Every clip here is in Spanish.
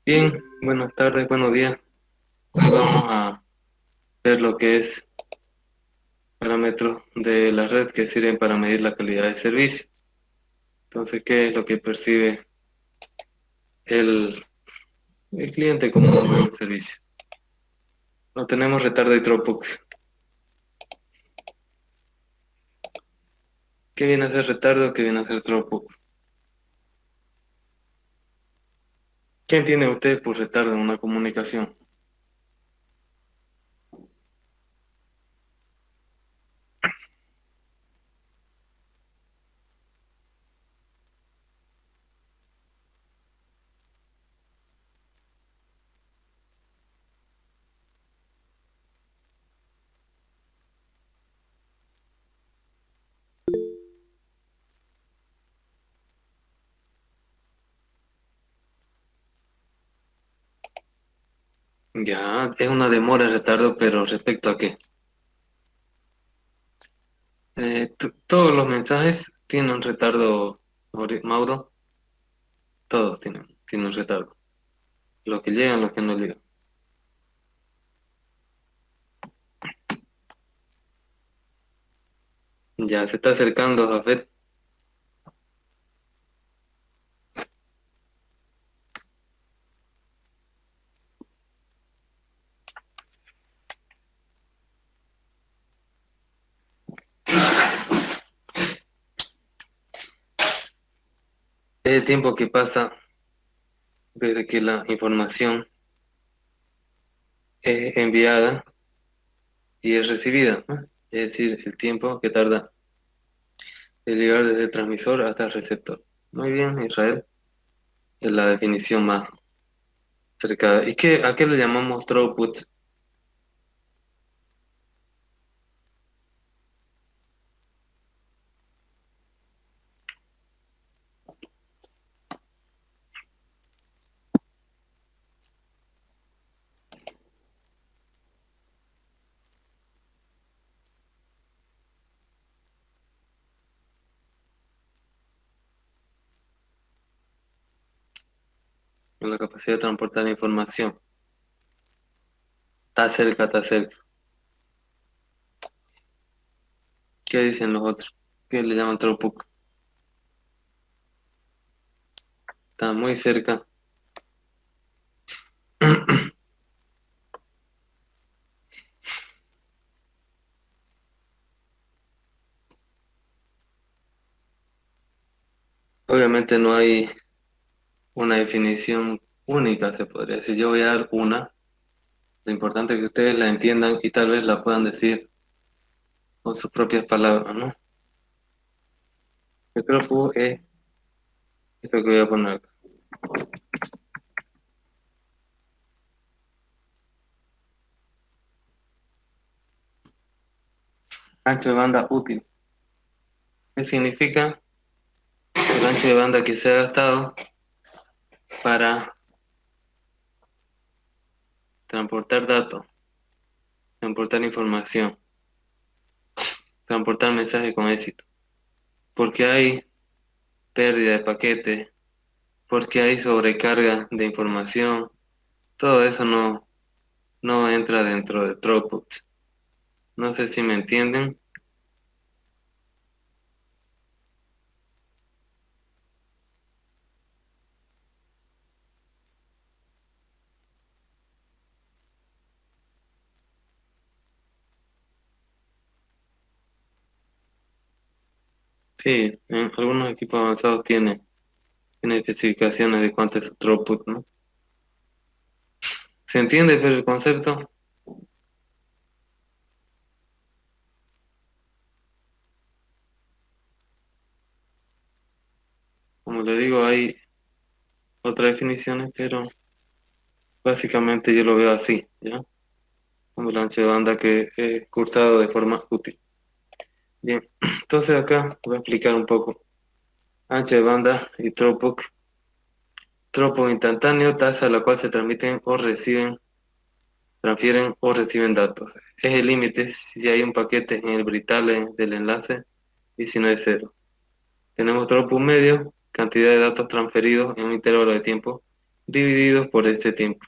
Bien, buenas tardes, buenos días. Hoy vamos a ver lo que es parámetros de la red que sirven para medir la calidad de servicio. Entonces, ¿qué es lo que percibe el, el cliente como un buen servicio? No tenemos retardo y throughput. ¿Qué viene a ser retardo? ¿Qué viene a ser throughput? ¿Qué entiende usted por retardo en una comunicación? Ya, es una demora, retardo, pero ¿respecto a qué? Todos los mensajes tienen un retardo, Mauro. Todos tienen un retardo. Los que llegan, los que no llegan. Ya se está acercando, Jafet. Es el tiempo que pasa desde que la información es enviada y es recibida, ¿no? Es decir, el tiempo que tarda de llegar desde el transmisor hasta el receptor. Muy bien, Israel, es la definición más cercana. ¿Y a qué le llamamos throughput? La capacidad de transportar información. Está cerca, está cerca. ¿Qué dicen los otros? ¿Qué le llaman throughput? Está muy cerca. Obviamente no hay una definición única, se podría decir. Yo voy a dar una. Lo importante es que ustedes la entiendan y tal vez la puedan decir con sus propias palabras, ¿no? Yo creo que es esto que voy a poner acá. Ancho de banda útil. ¿Qué significa? El ancho de banda que se ha gastado para transportar datos, transportar información, transportar mensajes con éxito. Porque hay pérdida de paquetes, porque hay sobrecarga de información, todo eso no entra dentro de throughput. No sé si me entienden. Sí, en algunos equipos avanzados tiene especificaciones de cuánto es su throughput, ¿no? ¿Se entiende pero el concepto? Como le digo, hay otras definiciones, pero básicamente yo lo veo así, ¿ya? Como el ancho de banda que es cursado de forma útil. Bien, entonces acá voy a explicar un poco. Ancho de banda y throughput. Throughput instantáneo, tasa a la cual se transmiten o reciben, transfieren o reciben datos. Es el límite si hay un paquete en el britable del enlace y si no es cero. Tenemos throughput medio, cantidad de datos transferidos en un intervalo de tiempo divididos por ese tiempo.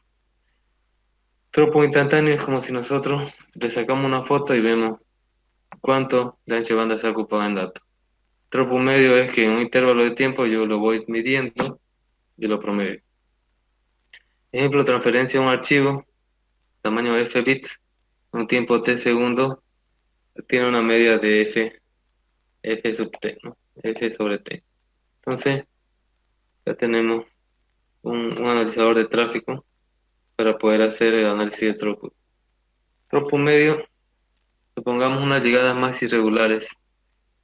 Tropo instantáneo es como si nosotros le sacamos una foto y vemos cuánto de ancho de banda se ha ocupado en datos. Tropo medio es que en un intervalo de tiempo yo lo voy midiendo y lo promedio. Ejemplo, transferencia a un archivo, tamaño f bits, un tiempo t segundos, tiene una media de f sub t, ¿no? F sobre t. Entonces, ya tenemos un analizador de tráfico para poder hacer el análisis de throughput. Throughput medio, supongamos unas llegadas más irregulares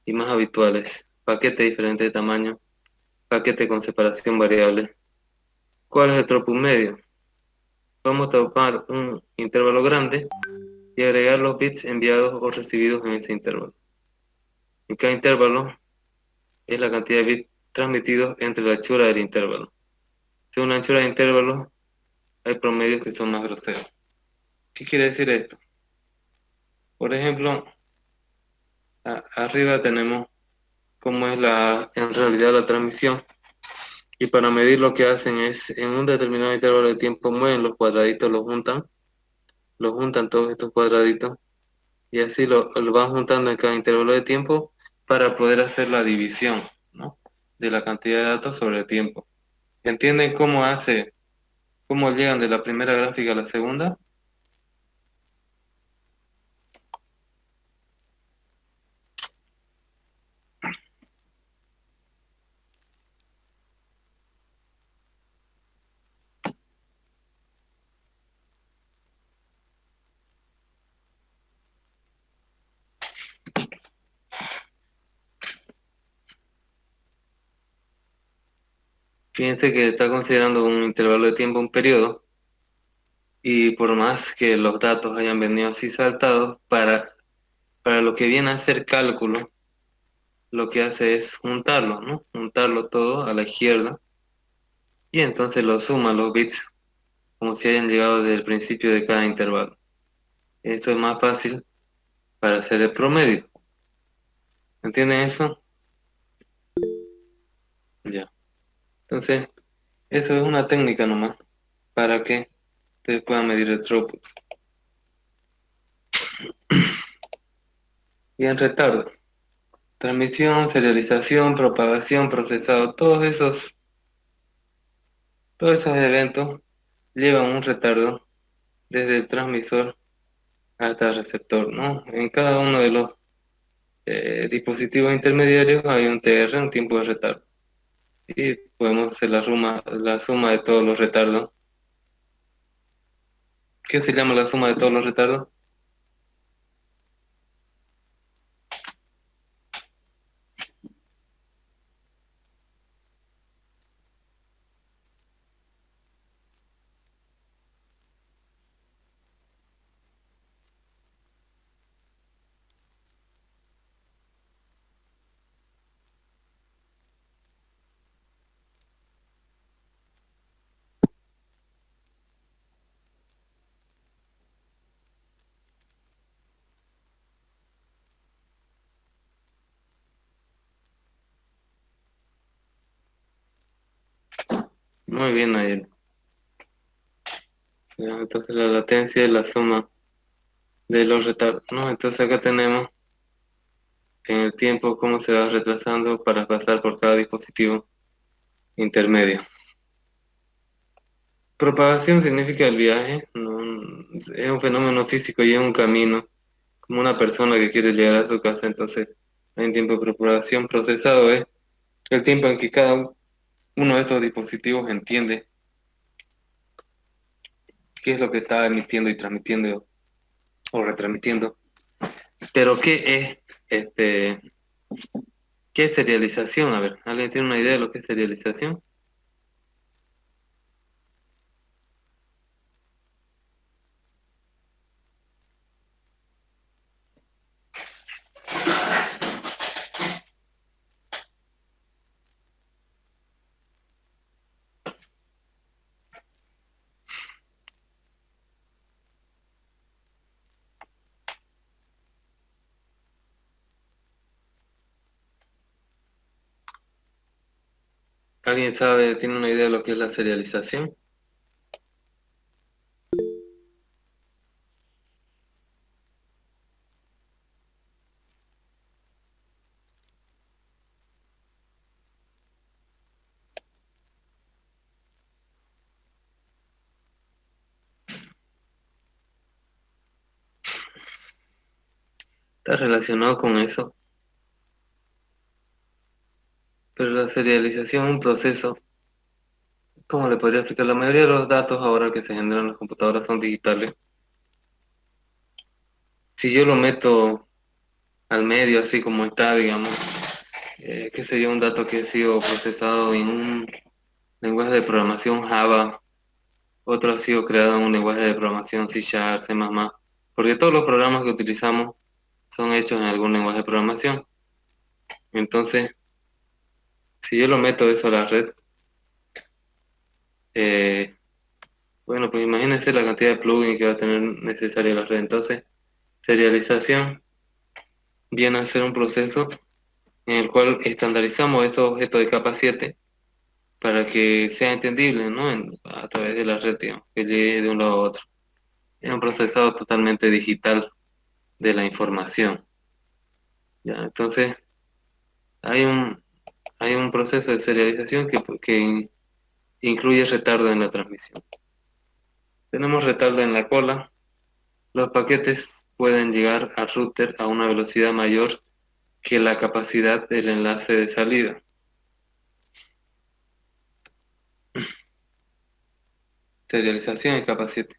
y más habituales, paquete de diferente tamaño, paquete con separación variable. ¿Cuál es el throughput medio? Vamos a tomar un intervalo grande y agregar los bits enviados o recibidos en ese intervalo. En cada intervalo es la cantidad de bits transmitidos entre la anchura del intervalo. Según la anchura del intervalo, hay promedios que son más groseros. ¿Qué quiere decir esto? Por ejemplo, arriba tenemos cómo es en realidad la transmisión. Y para medir lo que hacen es, en un determinado intervalo de tiempo, mueven los cuadraditos, los juntan todos estos cuadraditos y así lo van juntando en cada intervalo de tiempo para poder hacer la división, ¿no?, de la cantidad de datos sobre el tiempo. ¿Entienden cómo llegan de la primera gráfica a la segunda? Fíjense que está considerando un intervalo de tiempo, un periodo, y por más que los datos hayan venido así saltados, para lo que viene a ser cálculo, lo que hace es juntarlo, ¿no? Juntarlo todo a la izquierda y entonces lo suma los bits como si hayan llegado desde el principio de cada intervalo. Esto es más fácil para hacer el promedio. ¿Entienden eso? Ya. Entonces, eso es una técnica nomás para que ustedes puedan medir el throughput. Y en retardo, transmisión, serialización, propagación, procesado, todos esos eventos llevan un retardo desde el transmisor hasta el receptor, ¿no? En cada uno de los dispositivos intermediarios hay un TR, un tiempo de retardo. Y podemos hacer la suma de todos los retardos. ¿Qué se llama la suma de todos los retardos? Muy bien, ahí. Entonces la latencia es la suma de los retardos, ¿no? Entonces acá tenemos en el tiempo cómo se va retrasando para pasar por cada dispositivo intermedio. Propagación significa el viaje, ¿no? Es un fenómeno físico y es un camino, como una persona que quiere llegar a su casa. Entonces hay un tiempo de propagación. Procesado es el tiempo en que cada uno de estos dispositivos entiende qué es lo que está emitiendo y transmitiendo o retransmitiendo. Pero este, ¿qué es serialización? A ver, ¿alguien tiene una idea de lo que es serialización? ¿Alguien sabe, tiene una idea de lo que es la serialización? está relacionado con eso, pero la serialización es un proceso. ¿Cómo le podría explicar? La mayoría de los datos ahora que se generan en las computadoras son digitales. Si yo lo meto al medio, así como está, digamos, qué sé yo, un dato que ha sido procesado en un lenguaje de programación Java, otro ha sido creado en un lenguaje de programación C Sharp, C++, porque todos los programas que utilizamos son hechos en algún lenguaje de programación. Entonces, si yo lo meto eso a la red, eh, bueno, pues imagínense la cantidad de plugins que va a tener necesaria la red. Entonces, serialización viene a ser un proceso en el cual estandarizamos esos objetos de capa 7 para que sea entendible, ¿no? A través de la red, digamos, que llegue de un lado a otro. Es un procesado totalmente digital de la información. ¿Ya? Entonces, hay un, hay un proceso de serialización que incluye retardo en la transmisión. Tenemos retardo en la cola. Los paquetes pueden llegar al router a una velocidad mayor que la capacidad del enlace de salida. Serialización y capa 7.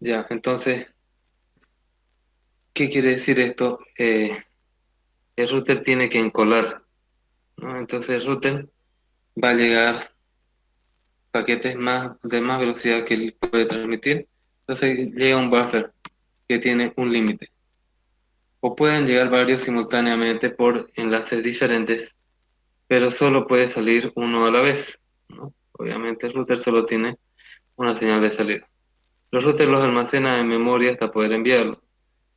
Ya, entonces, ¿qué quiere decir esto? El router tiene que encolar, ¿no? Entonces el router va a llegar paquetes de más velocidad que él puede transmitir. Entonces llega un buffer que tiene un límite. O pueden llegar varios simultáneamente por enlaces diferentes, pero solo puede salir uno a la vez, ¿no? Obviamente el router solo tiene una señal de salida. Los routers los almacenan en memoria hasta poder enviarlo.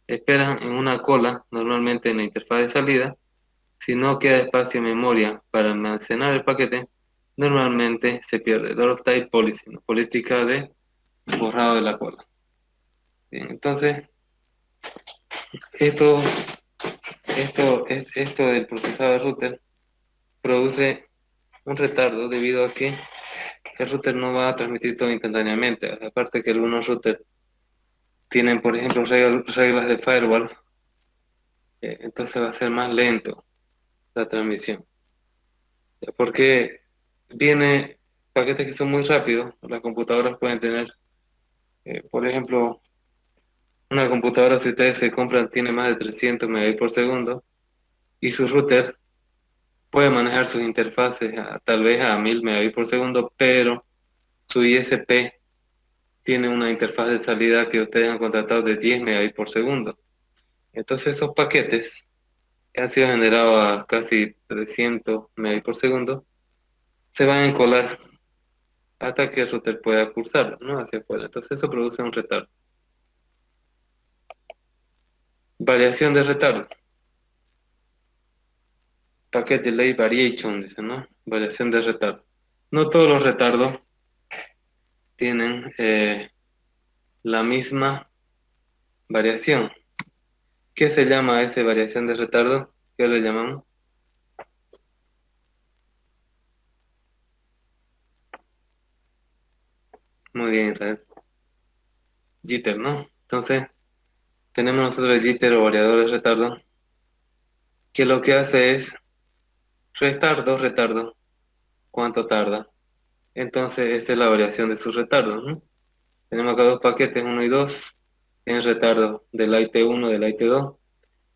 Esperan en una cola, normalmente en la interfaz de salida. Si no queda espacio en memoria para almacenar el paquete, normalmente se pierde. Drop type policy, ¿no? Política de borrado de la cola. Bien, entonces, esto, esto del procesador de router produce un retardo debido a que el router no va a transmitir todo instantáneamente. Aparte que algunos routers tienen, por ejemplo, reglas de firewall, entonces va a ser más lento la transmisión. Porque viene paquetes que son muy rápidos. Las computadoras pueden tener, por ejemplo, una computadora, si ustedes se compran, tiene más de 300 megabits por segundo y su router puede manejar sus interfaces tal vez a 1000 megabits por segundo, pero su ISP tiene una interfaz de salida que ustedes han contratado de 10 megabits por segundo. Entonces esos paquetes que han sido generados a casi 300 megabits por segundo se van a encolar hasta que el router pueda cursarlo, ¿no? Hacia afuera. Entonces eso produce un retardo. Variación de retardo. Packet delay variation, dice, ¿no? Variación de retardo. No todos los retardos tienen la misma variación. ¿Qué se llama esa variación de retardo? ¿Qué le llamamos? Muy bien, Israel. Jitter, ¿no? Entonces, tenemos nosotros el jitter o variador de retardo, que lo que hace es retardo, ¿cuánto tarda? Entonces, esa es la variación de sus retardos, ¿no? Tenemos acá dos paquetes, uno y 2, tienen retardo del IT1, del IT2,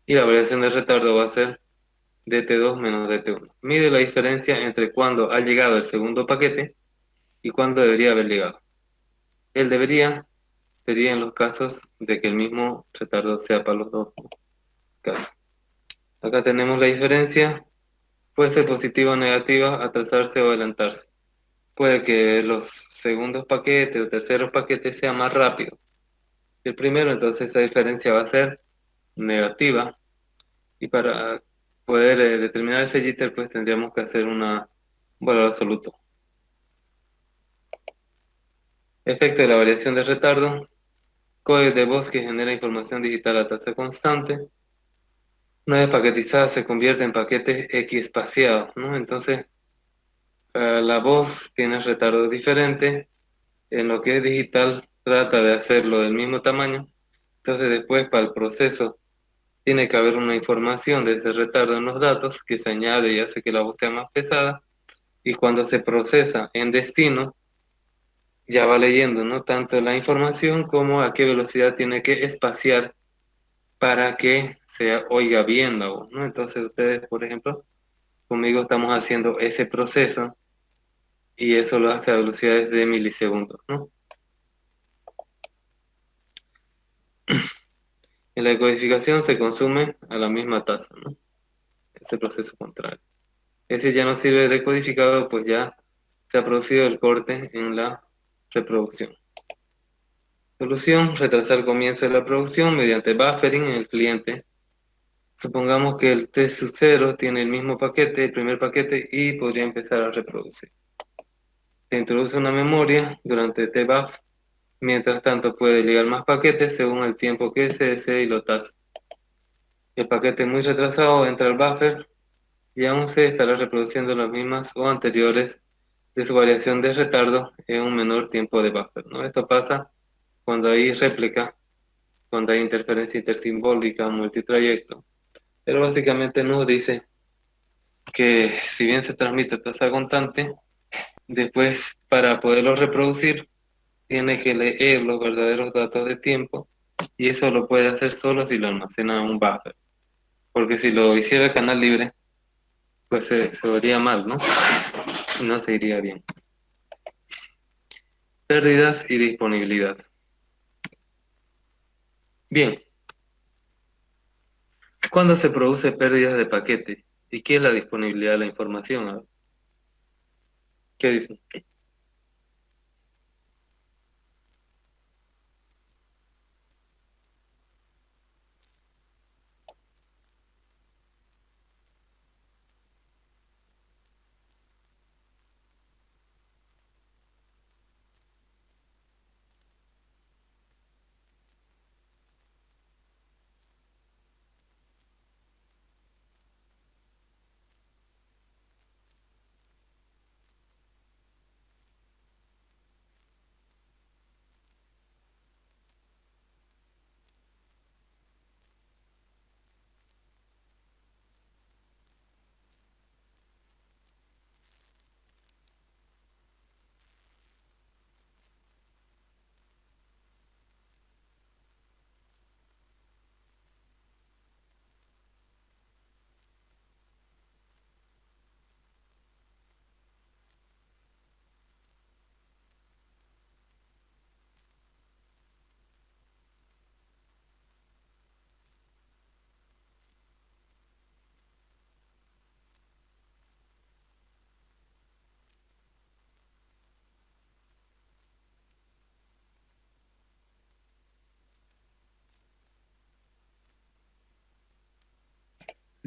y la variación de retardo va a ser DT2 menos DT1. Mide la diferencia entre cuando ha llegado el segundo paquete y cuando debería haber llegado. El debería sería en los casos de que el mismo retardo sea para los dos casos. Acá tenemos la diferencia, puede ser positiva o negativa, atrasarse o adelantarse. Puede que los segundos paquetes o terceros paquetes sean más rápidos que el primero, entonces esa diferencia va a ser negativa. Y para poder determinar ese jitter, pues tendríamos que hacer un valor absoluto. Efecto de la variación de retardo. Código de voz que genera información digital a tasa constante. Una vez paquetizada se convierte en paquetes X-espaciados, ¿no? Entonces, la voz tiene retardos diferentes. En lo que es digital, trata de hacerlo del mismo tamaño. Entonces, después, para el proceso tiene que haber una información de ese retardo en los datos que se añade y hace que la voz sea más pesada, y cuando se procesa en destino, ya va leyendo, ¿no? Tanto la información como a qué velocidad tiene que espaciar para que se oiga bien la voz, ¿no? Entonces ustedes, por ejemplo, conmigo estamos haciendo ese proceso y eso lo hace a velocidades de milisegundos, ¿no? En la decodificación se consume a la misma tasa, ¿no? Ese proceso contrario. Ese ya no sirve de decodificado, pues ya se ha producido el corte en la reproducción. Solución: retrasar el comienzo de la producción mediante buffering en el cliente. Supongamos que el T sub 0 tiene el mismo paquete, el primer paquete, y podría empezar a reproducir. Se introduce una memoria durante tbuff. Mientras tanto puede llegar más paquetes según el tiempo que se desee y lo tasa. El paquete muy retrasado entra al buffer y aún se estará reproduciendo las mismas o anteriores de su variación de retardo en un menor tiempo de buffer, ¿no? Esto pasa cuando hay réplica, cuando hay interferencia intersimbólica, multitrayecto. Pero básicamente nos dice que si bien se transmite a tasa constante, después para poderlo reproducir tiene que leer los verdaderos datos de tiempo, y eso lo puede hacer solo si lo almacena en un buffer. Porque si lo hiciera el canal libre, pues se vería mal, ¿no? No se iría bien. Pérdidas y disponibilidad. Bien, ¿cuándo se produce pérdidas de paquete? ¿Y qué es la disponibilidad de la información? A ver, ¿qué dicen?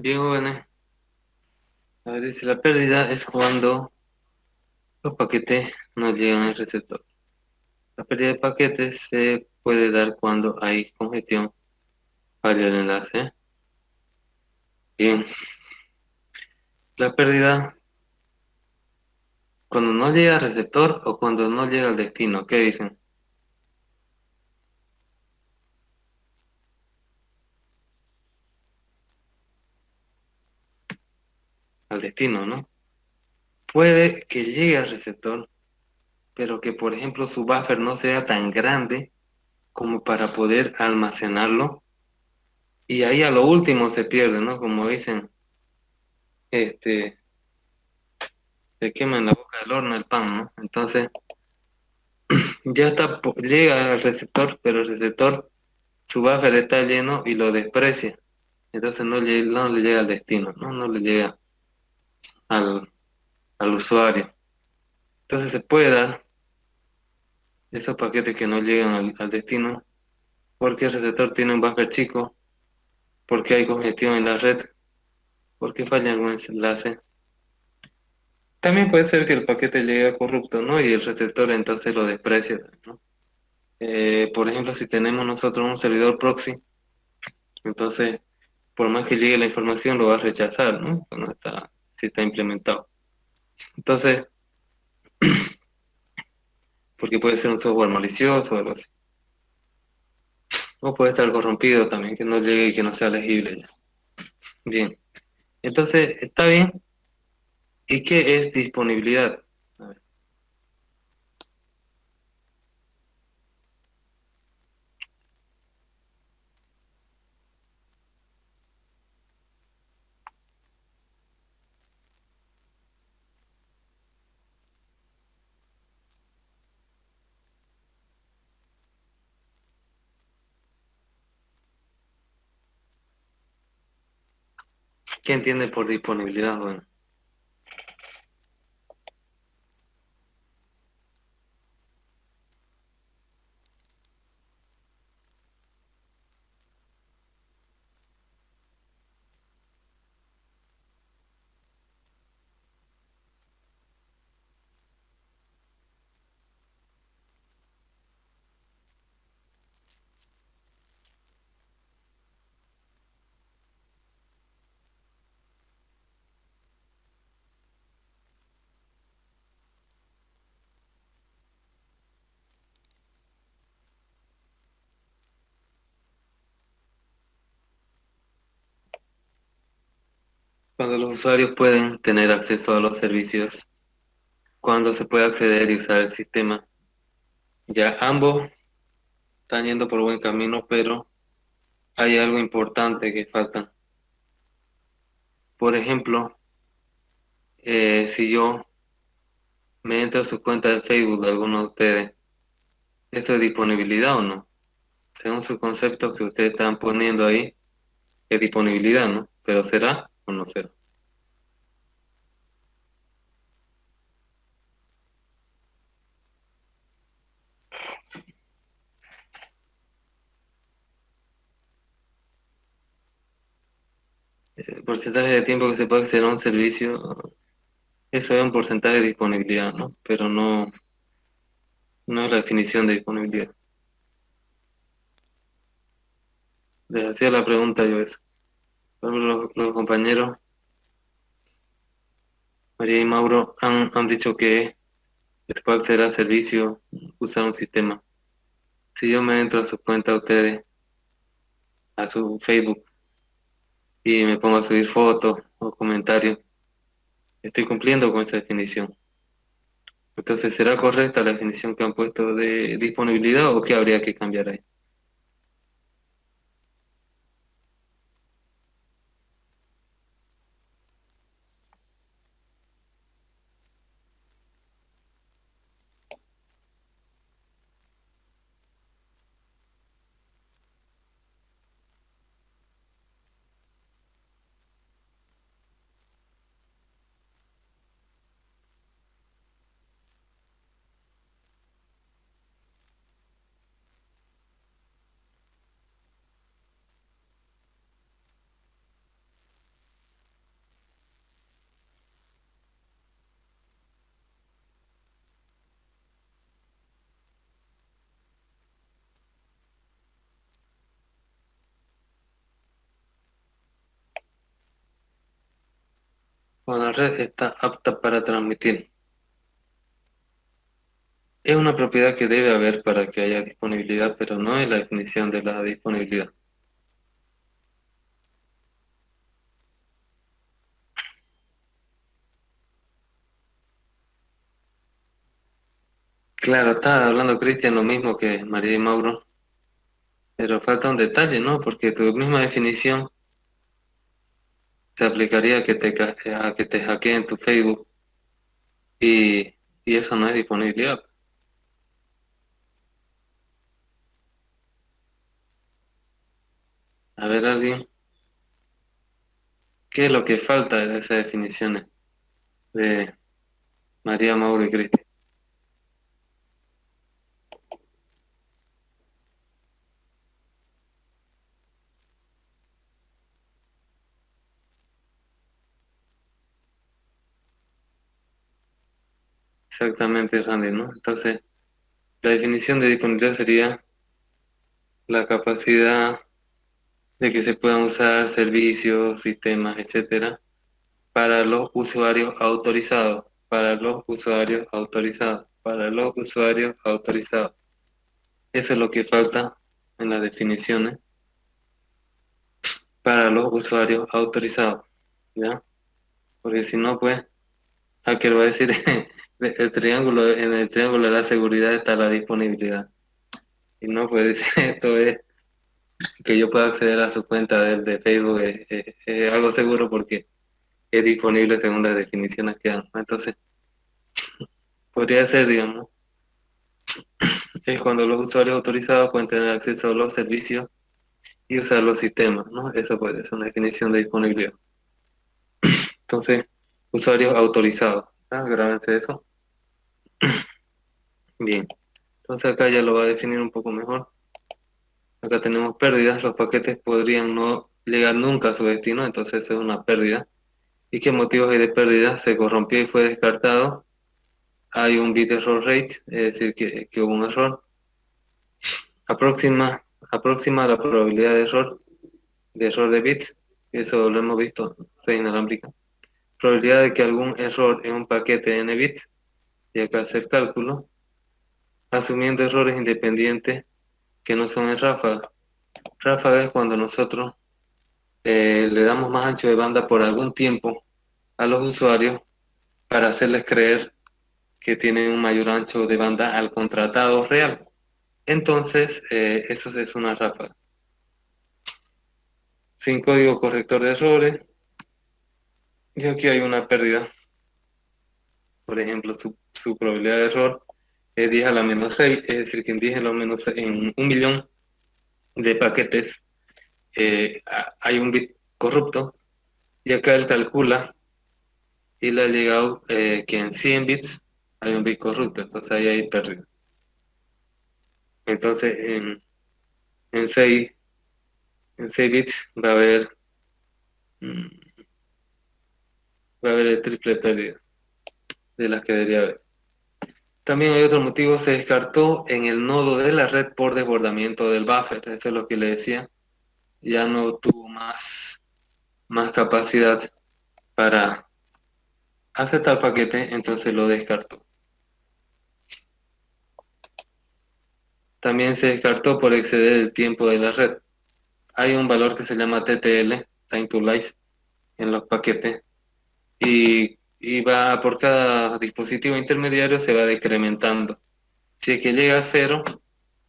Bien, jóvenes. A ver, dice, la pérdida es cuando los paquetes no llegan al receptor. La pérdida de paquetes se puede dar cuando hay congestión, falla el enlace. Bien, la pérdida cuando no llega al receptor o cuando no llega al destino. ¿Qué dicen? Al destino, ¿no? Puede que llegue al receptor, pero que por ejemplo su buffer no sea tan grande como para poder almacenarlo, y ahí a lo último se pierde, ¿no? Como dicen, este, se quema en la boca del horno el pan, ¿no? Entonces, ya está, llega al receptor, pero el receptor, su buffer está lleno y lo desprecia. Entonces no le llega al destino, ¿no? No le llega al, al usuario. Entonces se puede dar esos paquetes que no llegan al destino porque el receptor tiene un buffer chico, porque hay congestión en la red, porque falla algún enlace. También puede ser que el paquete llegue corrupto, ¿no? Y el receptor entonces lo desprecia, ¿no? Por ejemplo, si tenemos nosotros un servidor proxy, entonces por más que llegue la información lo va a rechazar, ¿no? No está, si está implementado. Entonces, porque puede ser un software malicioso o algo así. O puede estar corrompido también, que no llegue y que no sea legible ya. Bien, entonces, está bien. ¿Y qué es disponibilidad? A ver, ¿qué entiende por disponibilidad? Bueno, cuando los usuarios pueden tener acceso a los servicios, cuando se puede acceder y usar el sistema, ya ambos están yendo por buen camino, pero hay algo importante que falta. Por ejemplo, si yo me entro a su cuenta de Facebook de alguno de ustedes, ¿eso es disponibilidad o no? Según su concepto que ustedes están poniendo ahí, es disponibilidad, ¿no? Pero ¿será o no será? El porcentaje de tiempo que se puede acceder a un servicio, eso es un porcentaje de disponibilidad, ¿no? Pero no, no es la definición de disponibilidad. Les hacía la pregunta yo eso. Por ejemplo, los compañeros María y Mauro han dicho que se puede acceder a servicios, usar un sistema. Si yo me entro a su cuenta a ustedes, a su Facebook, y me pongo a subir fotos o comentarios, estoy cumpliendo con esa definición. Entonces, ¿será correcta la definición que han puesto de disponibilidad o qué habría que cambiar ahí? Cuando la red está apta para transmitir, es una propiedad que debe haber para que haya disponibilidad, pero no es la definición de la disponibilidad. Claro, está hablando Cristian lo mismo que María y Mauro, pero falta un detalle, ¿no? Porque tu misma definición se aplicaría a que a que te hackeen tu Facebook y, y eso no es disponibilidad. A ver, alguien, ¿qué es lo que falta de esas definiciones de María, Mauro y Cristian? Exactamente, Randy, ¿no? Entonces, la definición de disponibilidad sería la capacidad de que se puedan usar servicios, sistemas, etcétera, para los usuarios autorizados, para los usuarios autorizados, para los usuarios autorizados. Eso es lo que falta en las definiciones para los usuarios autorizados, ¿ya? Porque si no, pues, hacker va a decir, el triángulo, en el triángulo de la seguridad está la disponibilidad. Y no puede decir, esto es que yo pueda acceder a su cuenta de Facebook, es algo seguro porque es disponible según las definiciones que dan, ¿no? Entonces, podría ser, digamos, es cuando los usuarios autorizados pueden tener acceso a los servicios y usar los sistemas, ¿no? Eso puede ser una definición de disponibilidad. Entonces, usuarios autorizados, ¿ah? Grábense eso. Bien, entonces acá ya lo va a definir un poco mejor. Acá tenemos pérdidas, los paquetes podrían no llegar nunca a su destino, entonces eso es una pérdida. ¿Y qué motivos hay de pérdida? Se corrompió y fue descartado. Hay un bit error rate, es decir, que hubo un error. Aproxima la probabilidad de error de bits, eso lo hemos visto, red inalámbrica. Probabilidad de que algún error en un paquete de n bits, y acá hacer cálculo, asumiendo errores independientes que no son en ráfaga. Ráfaga es cuando nosotros le damos más ancho de banda por algún tiempo a los usuarios para hacerles creer que tienen un mayor ancho de banda al contratado real. Entonces, eso es una ráfaga. Sin código corrector de errores, y aquí hay una pérdida. Por ejemplo, su probabilidad de error es 10 a la menos 6, es decir, que en 10 a la menos 6, en 1.000.000 de paquetes hay un bit corrupto, y acá él calcula y le ha llegado que en 100 bits hay un bit corrupto, entonces ahí hay pérdida. Entonces en 6, en 6 bits mm, va a haber el triple pérdida de las que debería haber. También hay otro motivo, se descartó en el nodo de la red por desbordamiento del buffer, eso es lo que le decía, ya no tuvo más capacidad para aceptar paquete, entonces lo descartó. También se descartó por exceder el tiempo de la red. Hay un valor que se llama TTL, Time to Life, en los paquetes, y va por cada dispositivo intermediario se va decrementando. Si es que llega a cero,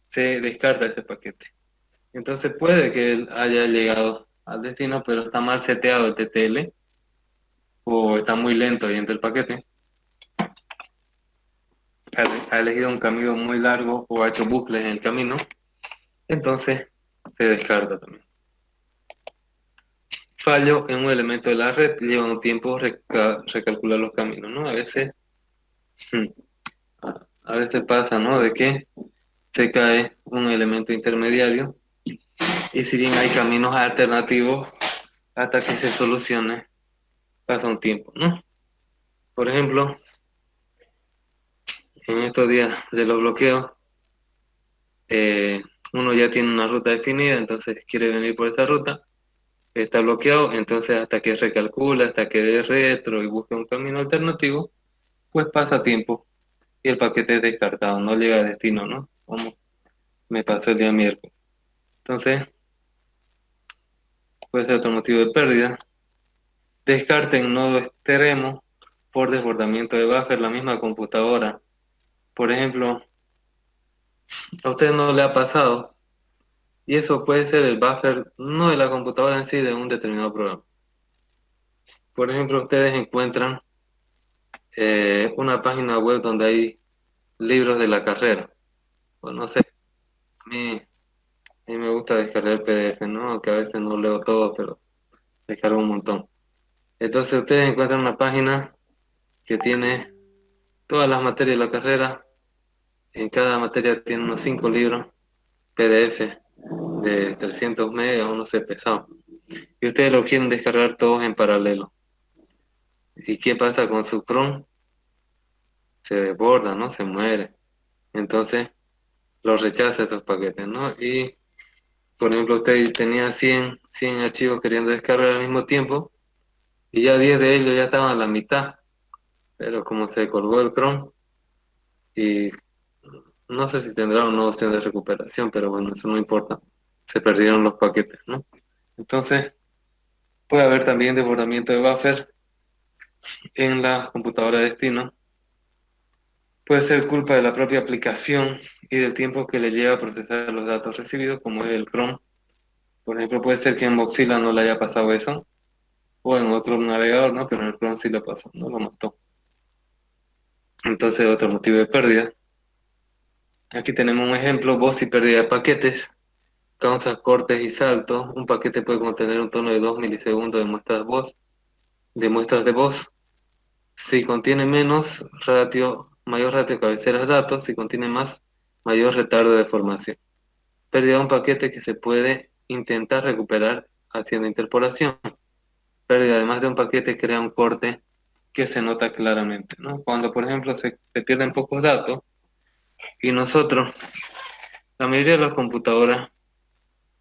se descarta ese paquete. Entonces puede que él haya llegado al destino, pero está mal seteado el TTL o está muy lento ahí entre el paquete. Ha elegido un camino muy largo o ha hecho bucles en el camino, entonces se descarta también. Fallo en un elemento de la red lleva un tiempo recalcular los caminos, ¿no? A veces pasa, ¿no? De que se cae un elemento intermediario y si bien hay caminos alternativos hasta que se solucione, pasa un tiempo, ¿no? Por ejemplo, en estos días de los bloqueos, uno ya tiene una ruta definida, entonces quiere venir por esa ruta, está bloqueado, entonces hasta que recalcula, hasta que dé retro y busque un camino alternativo, pues pasa tiempo y el paquete es descartado, no llega a destino, ¿no? Como me pasó el día miércoles. Entonces, puede ser otro motivo de pérdida. Descarte en nodo extremo por desbordamiento de buffer la misma computadora. Por ejemplo, a usted no le ha pasado, y eso puede ser el buffer, no de la computadora en sí, de un determinado programa. Por ejemplo, ustedes encuentran una página web donde hay libros de la carrera. Pues no sé, a mí me gusta descargar PDF, ¿no? Aunque a veces no leo todo, pero descargo un montón. Entonces ustedes encuentran una página que tiene todas las materias de la carrera. En cada materia tiene unos 5 libros PDF de 300 megas o no sé, pesado. Y ustedes lo quieren descargar todos en paralelo. ¿Y qué pasa con su Chrome? Se desborda, ¿no? Se muere. Entonces, los rechaza esos paquetes, ¿no? Y, por ejemplo, usted tenía 100 archivos queriendo descargar al mismo tiempo y ya 10 de ellos ya estaban a la mitad. Pero como se colgó el Chrome y No sé si tendrá o no opción de recuperación, pero bueno, eso no importa. Se perdieron los paquetes, ¿no? Entonces, puede haber también desbordamiento de buffer en la computadora de destino. Puede ser culpa de la propia aplicación y del tiempo que le lleva a procesar los datos recibidos, como es el Chrome. Por ejemplo, puede ser que en Mozilla no le haya pasado eso, o en otro navegador, ¿no? Pero en el Chrome sí le pasó, no lo mató. Entonces, otro motivo de pérdida. Aquí tenemos un ejemplo, voz y pérdida de paquetes. Causa cortes y saltos. Un paquete puede contener un tono de 2 milisegundos de muestras de voz. Si contiene menos mayor ratio de cabeceras datos. Si contiene más, mayor retardo de formación. Pérdida de un paquete que se puede intentar recuperar haciendo interpolación. Pérdida además de un paquete crea un corte que se nota claramente, ¿no? Cuando, por ejemplo, se pierden pocos datos y nosotros, la mayoría de las computadoras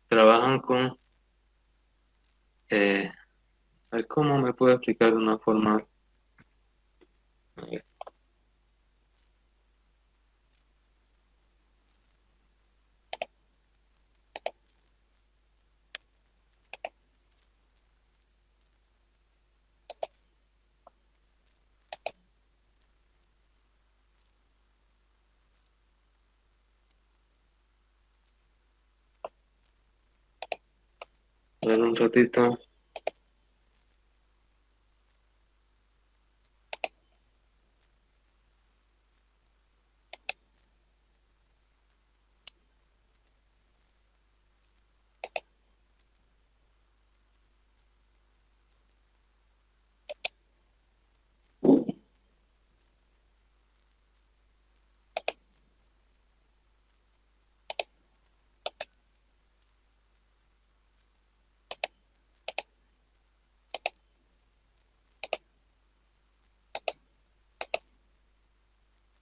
trabajan con, eh, a ver, ¿cómo me puedo explicar de una forma? A ver, a ver un ratito.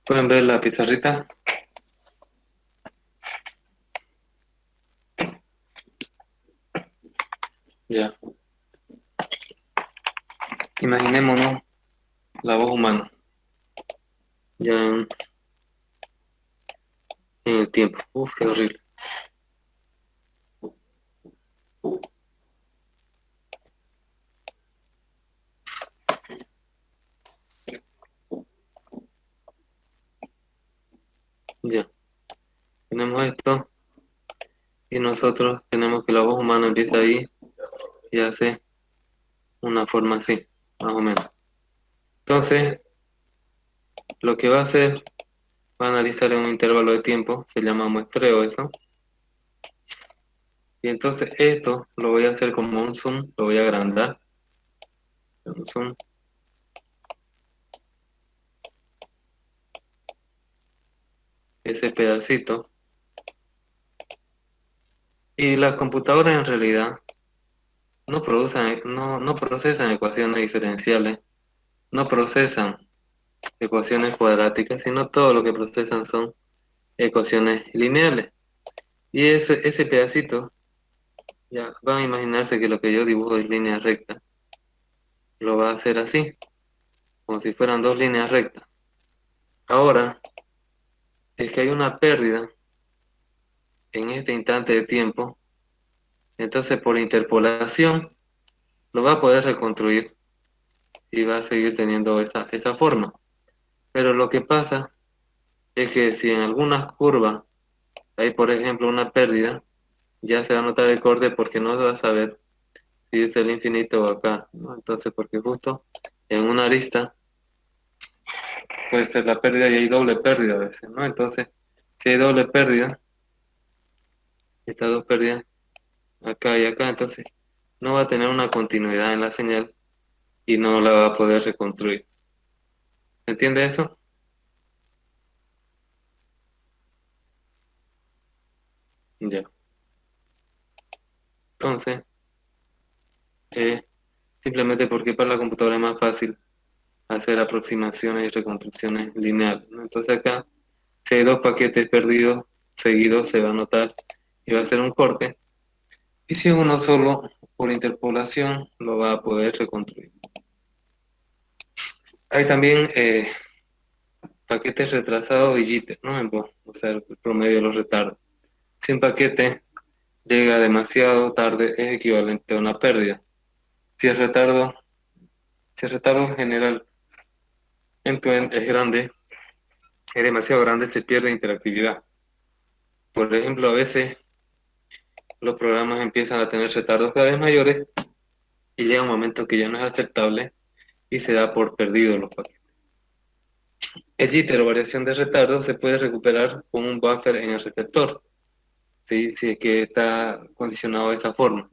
¿Pueden ver la pizarrita? Ya. Imaginémonos la voz humana, ya en el tiempo. Uf, qué horrible. Ya. Tenemos esto y nosotros tenemos que la voz humana empieza ahí y hace una forma así, más o menos. Entonces, lo que va a hacer, va a analizar en un intervalo de tiempo, se llama muestreo eso. Y entonces esto lo voy a hacer como un zoom, lo voy a agrandar. Un zoom. Ese pedacito. Y las computadoras en realidad no procesan ecuaciones diferenciales, no procesan ecuaciones cuadráticas, sino todo lo que procesan son ecuaciones lineales. Y ese pedacito, ya van a imaginarse que lo que yo dibujo es línea recta. Lo va a hacer así, como si fueran dos líneas rectas. Ahora, si es que hay una pérdida en este instante de tiempo, entonces por interpolación lo va a poder reconstruir y va a seguir teniendo esa forma. Pero lo que pasa es que si en algunas curvas hay, por ejemplo, una pérdida, ya se va a notar el corte porque no se va a saber si es el infinito o acá, ¿no? Entonces, porque justo en una arista puede ser la pérdida y hay doble pérdida a veces, ¿no? Entonces, si hay doble pérdida, estas dos pérdidas, acá y acá, entonces no va a tener una continuidad en la señal y no la va a poder reconstruir. ¿Se entiende eso? Ya. Entonces, simplemente porque para la computadora es más fácil hacer aproximaciones y reconstrucciones lineales, ¿no? Entonces acá, si hay dos paquetes perdidos seguidos, se va a notar y va a hacer un corte. Y si uno solo, por interpolación, lo va a poder reconstruir. Hay también paquetes retrasados y jitter, ¿no? O sea, el promedio de los retardos. Si un paquete llega demasiado tarde, es equivalente a una pérdida. Si el retardo, si el retardo en general end-to-end es demasiado grande, se pierde interactividad. Por ejemplo, a veces los programas empiezan a tener retardos cada vez mayores y llega un momento que ya no es aceptable y se da por perdido los paquetes. El jitter o variación de retardo se puede recuperar con un buffer en el receptor, ¿sí? Si es que está condicionado de esa forma,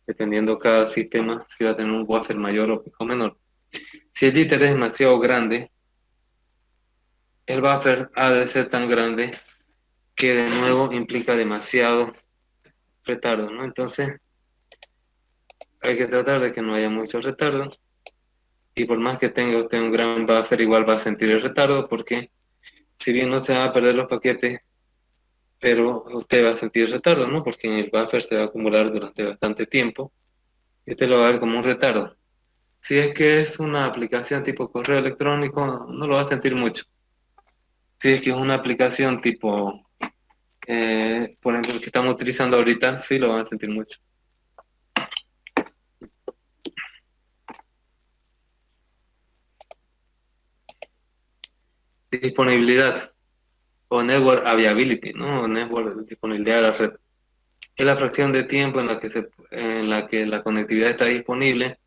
dependiendo cada sistema si va a tener un buffer mayor o menor. Si el jitter es demasiado grande, el buffer ha de ser tan grande que de nuevo implica demasiado retardo, ¿no? Entonces hay que tratar de que no haya mucho retardo, y por más que tenga usted un gran buffer, igual va a sentir el retardo, porque si bien no se van a perder los paquetes, pero usted va a sentir retardo, ¿no? Porque en el buffer se va a acumular durante bastante tiempo y usted lo va a ver como un retardo. Si es que es una aplicación tipo correo electrónico, no lo va a sentir mucho. Si es que es una aplicación tipo, por ejemplo, el que estamos utilizando ahorita, sí lo van a sentir mucho. Disponibilidad o network availability, ¿no? O network disponibilidad de la red. Es la fracción de tiempo en la que la conectividad está disponible.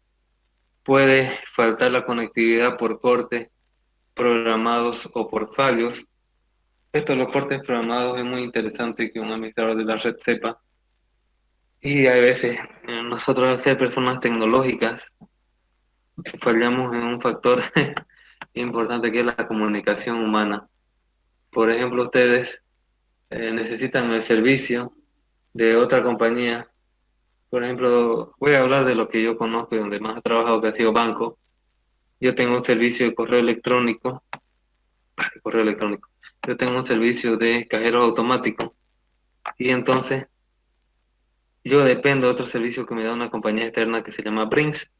Puede faltar la conectividad por cortes programados o por fallos. Esto de los cortes programados es muy interesante que un administrador de la red sepa. Y hay veces, nosotros al ser personas tecnológicas, fallamos en un factor importante que es la comunicación humana. Por ejemplo, ustedes necesitan el servicio de otra compañía. Por ejemplo, voy a hablar de lo que yo conozco y donde más he trabajado, que ha sido banco. Yo tengo un servicio de correo electrónico, correo electrónico. Yo tengo un servicio de cajero automático y entonces yo dependo de otro servicio que me da una compañía externa que se llama Brinks,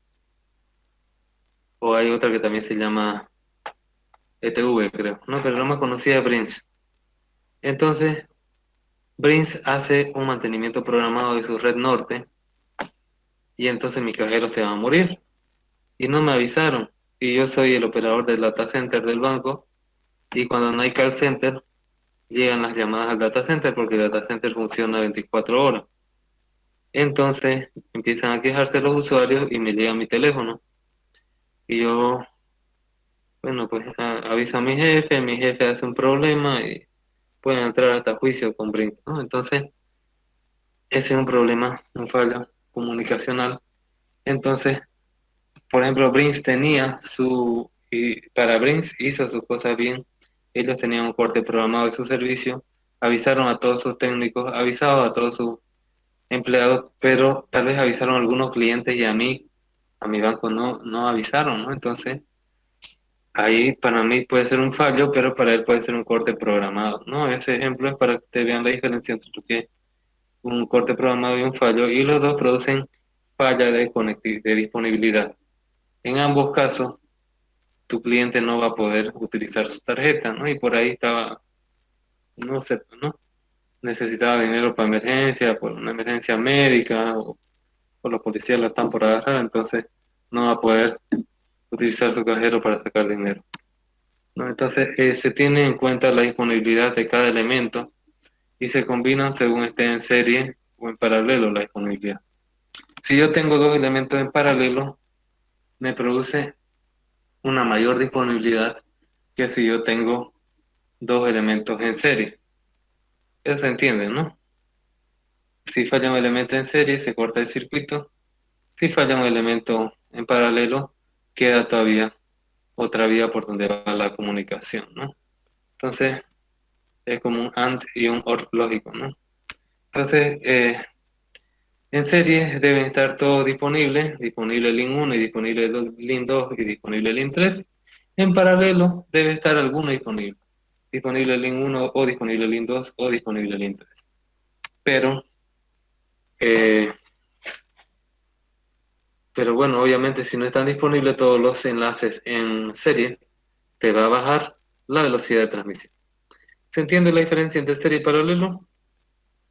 o hay otra que también se llama ETV, creo, ¿no? Pero no me conocía Brinks. Entonces, Brinks hace un mantenimiento programado de su red norte y entonces mi cajero se va a morir y no me avisaron. Y yo soy el operador del data center del banco y cuando no hay call center, llegan las llamadas al data center porque el data center funciona 24 horas. Entonces empiezan a quejarse los usuarios y me llega mi teléfono. Y yo, bueno, pues aviso a mi jefe hace un problema y pueden entrar hasta juicio con Brink, ¿no? Entonces, ese es un problema, un fallo comunicacional. Entonces, por ejemplo, Brinks tenía y para Brinks hizo sus cosas bien. Ellos tenían un corte programado de su servicio, avisaron a todos sus técnicos, avisaron a todos sus empleados, pero tal vez avisaron a algunos clientes y a mi banco no avisaron, ¿no? Entonces, ahí para mí puede ser un fallo, pero para él puede ser un corte programado, ¿no? Ese ejemplo es para que ustedes vean la diferencia entre lo que es un corte programado y un fallo, y los dos producen falla de disponibilidad. En ambos casos, tu cliente no va a poder utilizar su tarjeta, ¿no? Y por ahí estaba, no sé, ¿no? Necesitaba dinero para emergencia, por una emergencia médica, o los policías lo están por agarrar, entonces no va a poder utilizar su cajero para sacar dinero, ¿no? Entonces se tiene en cuenta la disponibilidad de cada elemento y se combinan según esté en serie o en paralelo la disponibilidad. Si yo tengo dos elementos en paralelo, me produce una mayor disponibilidad que si yo tengo dos elementos en serie. Eso se entiende, ¿no? Si falla un elemento en serie, se corta el circuito. Si falla un elemento en paralelo, queda todavía otra vía por donde va la comunicación, ¿no? Entonces, es como un AND y un OR lógico, ¿no? Entonces, en serie deben estar todos disponibles, disponible link 1 y disponible link 2 y disponible link 3. En paralelo debe estar alguno disponible link 1 o disponible link 2 o disponible link 3. Eh, pero bueno, obviamente si no están disponibles todos los enlaces en serie, te va a bajar la velocidad de transmisión. ¿Se entiende la diferencia entre serie y paralelo?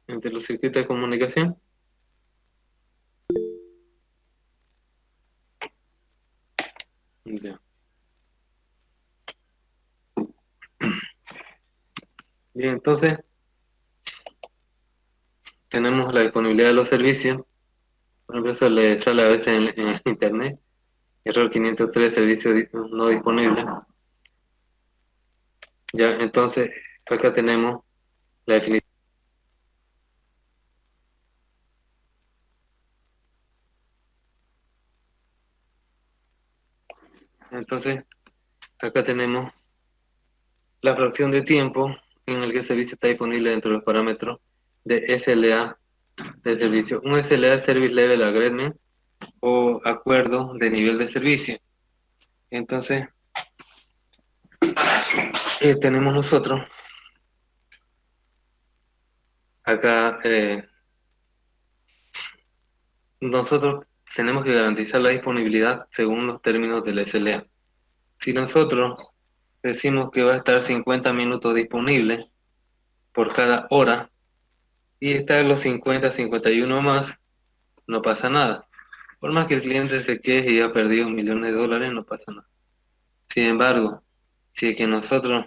Entre los circuitos de comunicación. Ya. Bien, entonces tenemos la disponibilidad de los servicios. Por ejemplo, eso le sale a veces en internet. Error 503, servicio no disponible. Ya, entonces acá tenemos la definición. Entonces acá tenemos la fracción de tiempo en el que el servicio está disponible dentro de los parámetros de SLA del servicio. Un SLA es Service Level Agreement o acuerdo de nivel de servicio. Entonces, tenemos nosotros acá, nosotros tenemos que garantizar la disponibilidad según los términos del SLA. Si nosotros decimos que va a estar 50 minutos disponible por cada hora y está en los 50, 51 más, no pasa nada. Por más que el cliente se queje y ha perdido millones de dólares, no pasa nada. Sin embargo, si es que nosotros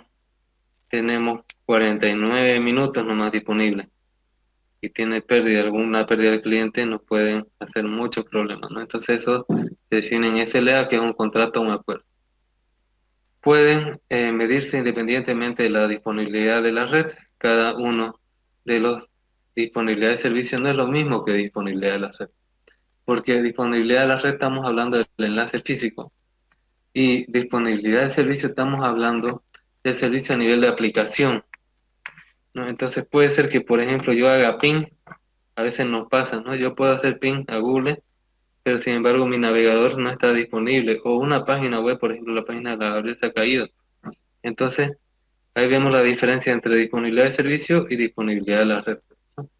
tenemos 49 minutos nomás disponibles y tiene alguna pérdida del cliente, nos pueden hacer muchos problemas, ¿no? Entonces eso se define en SLA, que es un contrato o un acuerdo. Pueden medirse independientemente de la disponibilidad de la red. Cada uno de los disponibilidad de servicio no es lo mismo que disponibilidad de la red, porque disponibilidad de la red estamos hablando del enlace físico y disponibilidad de servicio estamos hablando del servicio a nivel de aplicación, ¿no? Entonces puede ser que, por ejemplo, yo haga ping, a veces nos pasa, ¿no? Yo puedo hacer ping a Google, pero sin embargo mi navegador no está disponible, o una página web, por ejemplo, la página de la Gabriel se ha caído. Entonces, ahí vemos la diferencia entre disponibilidad de servicio y disponibilidad de la red, ¿no?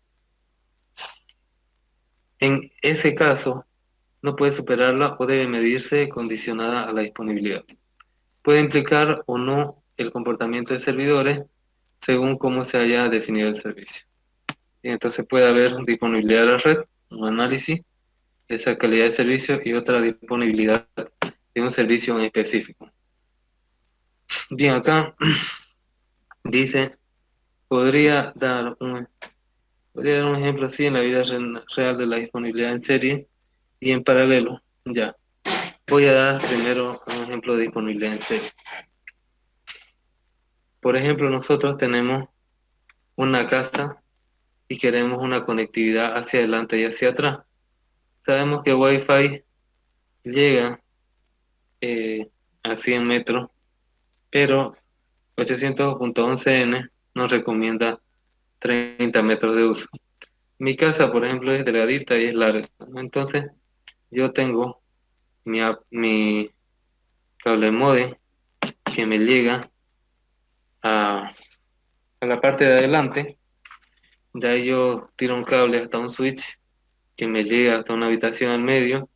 En ese caso, no puede superarla o debe medirse condicionada a la disponibilidad. Puede implicar o no el comportamiento de servidores según cómo se haya definido el servicio. Y entonces puede haber disponibilidad de la red, un análisis, esa calidad de servicio y otra disponibilidad de un servicio en específico. Bien, acá dice, podría dar un ejemplo así en la vida real de la disponibilidad en serie y en paralelo. Ya, voy a dar primero un ejemplo de disponibilidad en serie. Por ejemplo, nosotros tenemos una casa y queremos una conectividad hacia adelante y hacia atrás. Sabemos que Wi-Fi llega a 100 metros, pero 802.11n nos recomienda 30 metros de uso. Mi casa, por ejemplo, es delgadita y es larga, ¿no? Entonces, yo tengo mi cable modem que me llega a la parte de adelante. De ahí yo tiro un cable hasta un switch que me llega hasta una habitación al medio.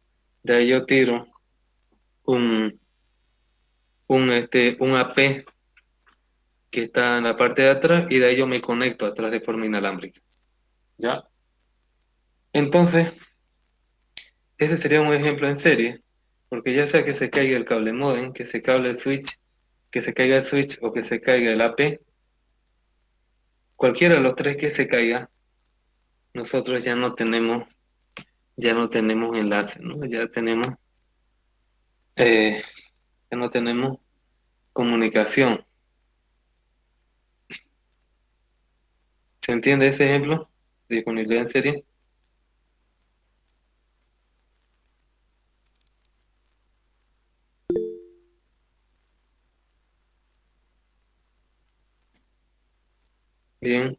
De ahí yo tiro un, un AP que está en la parte de atrás y de ahí yo me conecto atrás de forma inalámbrica. ¿Ya? Entonces, ese sería un ejemplo en serie, porque ya sea que se caiga el cable modem, que se caiga el switch, que se caiga el switch o que se caiga el AP, cualquiera de los tres que se caiga, nosotros ya no tenemos enlace, ¿no? Eh, ya no tenemos comunicación. ¿Se entiende ese ejemplo de disponibilidad en serie? Bien.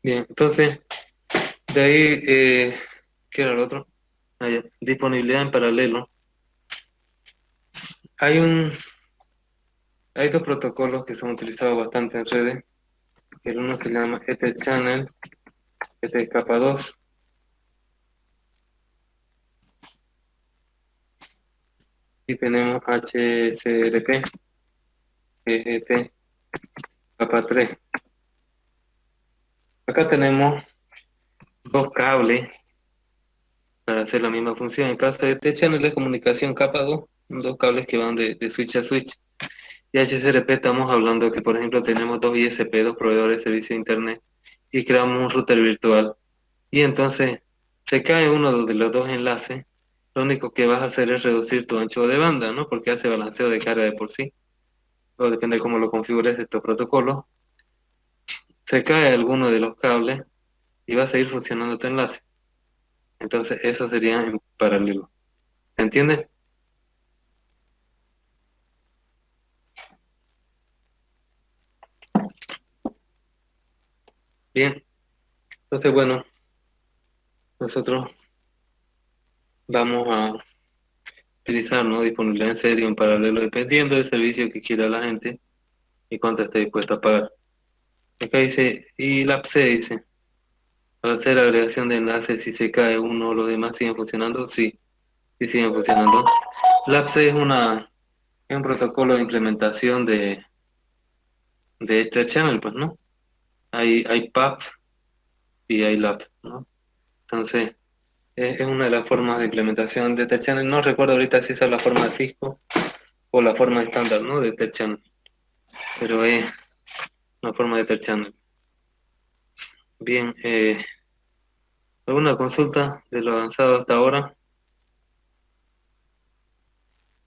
Bien, entonces, de ahí, ¿qué era lo otro? Ah, ya, disponibilidad en paralelo. Hay un, hay dos protocolos que son utilizados bastante en redes. El uno se llama Etherchannel, este es capa 2, y tenemos HSRP, que es este, capa 3. Acá tenemos dos cables para hacer la misma función. En caso de Etherchannel es comunicación capa 2, dos cables que van de switch a switch. Y HSRP estamos hablando que, por ejemplo, tenemos dos ISP, dos proveedores de servicio de Internet, y creamos un router virtual. Y entonces se cae uno de los dos enlaces. Lo único que vas a hacer es reducir tu ancho de banda, ¿no? Porque hace balanceo de carga de por sí. O depende de cómo lo configures estos protocolos. Se cae alguno de los cables y va a seguir funcionando tu enlace. Entonces eso sería en paralelo. ¿Se entiende? Bien. Entonces, bueno, nosotros vamos a utilizar, ¿no? Disponibilidad en serio en paralelo, dependiendo del servicio que quiera la gente y cuánto esté dispuesta a pagar. Acá dice, y la C dice, para hacer agregación de enlaces, si se cae uno, los demás siguen funcionando. Sí, sí siguen funcionando. LAPC es un protocolo de implementación de este channel, pues, ¿no? Hay PAP y hay LAP, ¿no? Entonces, es una de las formas de implementación de este channel. No recuerdo ahorita si esa es la forma Cisco o la forma estándar, ¿no? De este channel, pero es una forma de este channel. Bien, ¿alguna consulta de lo avanzado hasta ahora?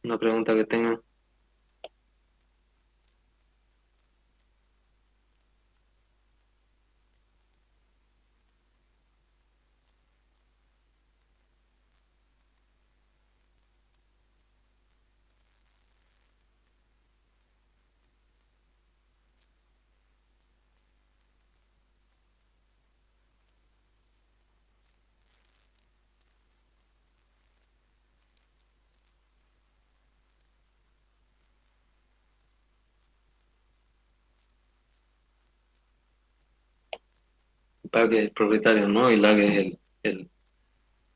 Una pregunta que tengan. PAC es propietario, ¿no? Y LAG es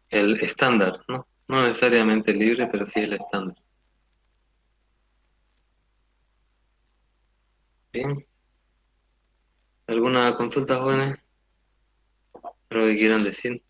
el estándar, ¿no? No necesariamente libre, pero sí el estándar. Bien. ¿Alguna consulta, jóvenes? ¿Algo que quieran decir?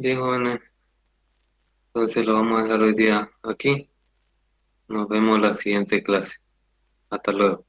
Bien, jóvenes. Entonces lo vamos a dejar hoy día aquí. Nos vemos en la siguiente clase. Hasta luego.